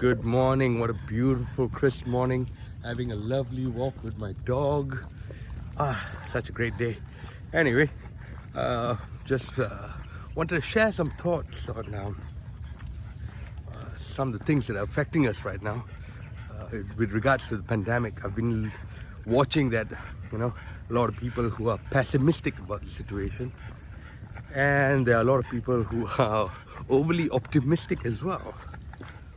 Good morning. What a beautiful, crisp morning. Having a lovely walk with my dog. Such a great day. Anyway, just wanted to share some thoughts on some of the things that are affecting us right now with regards to the pandemic. I've been watching that, a lot of people who are pessimistic about the situation, and there are a lot of people who are overly optimistic as well.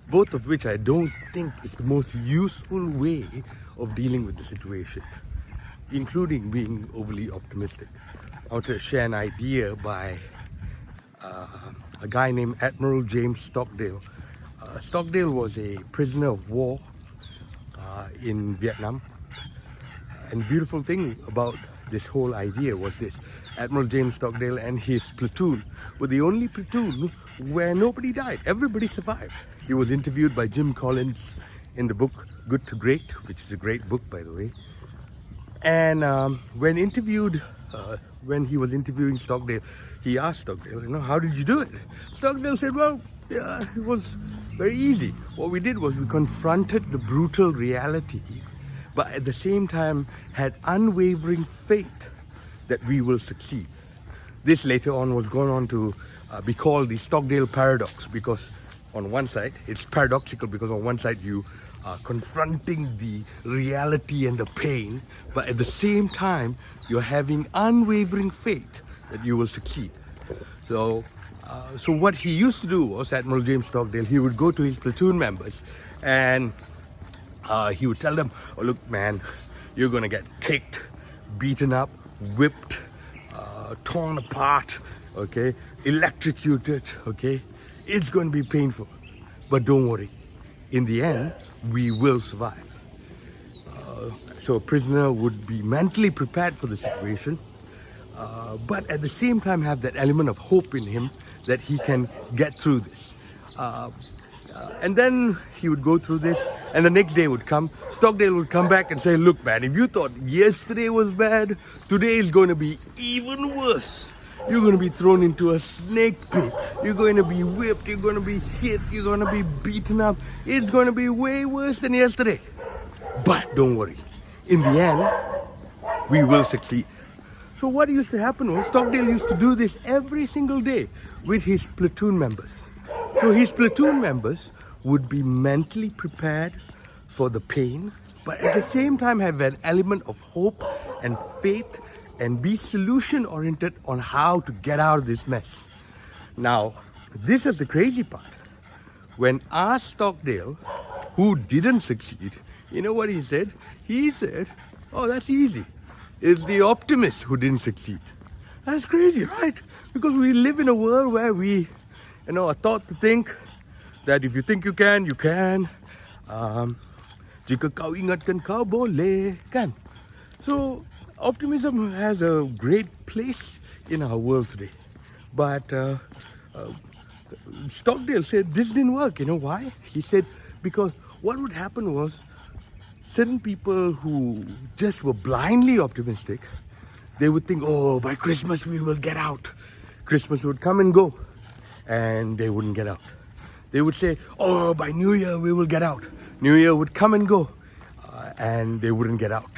Both of which I don't think is the most useful way of dealing with the situation, including being overly optimistic. I want to share an idea by a guy named Admiral James Stockdale. Stockdale was a prisoner of war in Vietnam. And the beautiful thing about this whole idea was this. Admiral James Stockdale and his platoon were the only platoon where nobody died. Everybody survived. He was interviewed by Jim Collins in the book Good to Great, which is a great book, by the way. And when he was interviewing Stockdale, he asked Stockdale, how did you do it? Stockdale said, well, it was very easy. What we did was we confronted the brutal reality, but at the same time had unwavering faith that we will succeed. This later on was going on to be called the Stockdale Paradox, because on one side, it's paradoxical because on one side you are confronting the reality and the pain, but at the same time, you're having unwavering faith that you will succeed. So what he used to do was, Admiral James Stockdale, he would go to his platoon members and he would tell them, oh, look, man, you're going to get kicked, beaten up, whipped, torn apart, okay, electrocuted, okay. It's going to be painful, but don't worry. In the end, we will survive. So a prisoner would be mentally prepared for the situation, but at the same time have that element of hope in him that he can get through this. And then he would go through this, and the next day would come. Stockdale would come back and say, look, man, if you thought yesterday was bad, today is going to be even worse. You're going to be thrown into a snake pit. You're going to be whipped. You're going to be hit. You're going to be beaten up. It's going to be way worse than yesterday. But don't worry. In the end, we will succeed. So what used to happen was Stockdale used to do this every single day with his platoon members. So his platoon members would be mentally prepared for the pain, but at the same time have an element of hope and faith and be solution oriented on how to get out of this mess. Now, this is the crazy part. When asked Stockdale, who didn't succeed, you know what he said? He said, oh, that's easy. It's the optimist who didn't succeed. That's crazy, right? Because we live in a world where we, are taught to think that if you think you can, you can. Jika kau ingatkan kau boleh, kan? So, optimism has a great place in our world today. But Stockdale said this didn't work. You know why? He said because what would happen was certain people who just were blindly optimistic, they would think, oh, by Christmas we will get out. Christmas would come and go, and they wouldn't get out. They would say, oh, by New Year we will get out. New Year would come and go, and they wouldn't get out.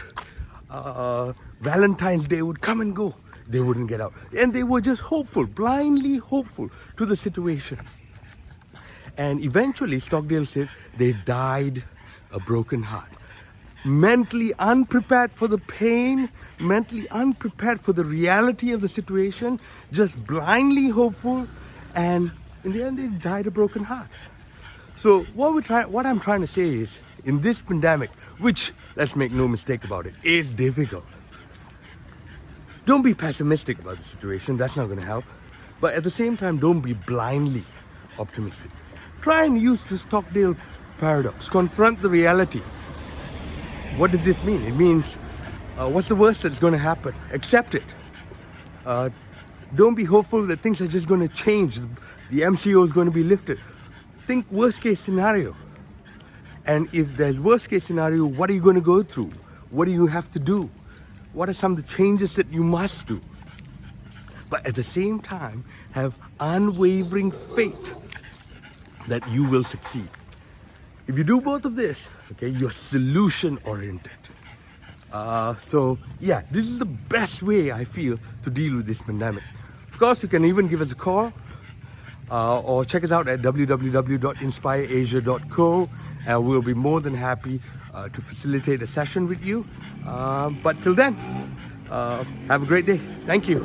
Valentine's Day would come and go, they wouldn't get out. And they were just hopeful, blindly hopeful to the situation. And eventually, Stockdale said, they died a broken heart. Mentally unprepared for the pain, mentally unprepared for the reality of the situation, just blindly hopeful, and in the end, they died a broken heart. So what I'm trying to say is, in this pandemic, which, let's make no mistake about it, is difficult. Don't be pessimistic about the situation, that's not going to help. But at the same time, don't be blindly optimistic. Try and use the Stockdale Paradox. Confront the reality. What does this mean? It means, what's the worst that's going to happen? Accept it. Don't be hopeful that things are just going to change. The MCO is going to be lifted. Think worst case scenario. And if there's worst case scenario, what are you going to go through? What do you have to do? What are some of the changes that you must do? But at the same time, have unwavering faith that you will succeed. If you do both of this, okay, you're solution oriented. So yeah, this is the best way I feel to deal with this pandemic. Of course, you can even give us a call or check us out at www.inspireasia.co, and we'll be more than happy to facilitate a session with you. But till then, have a great day. Thank you.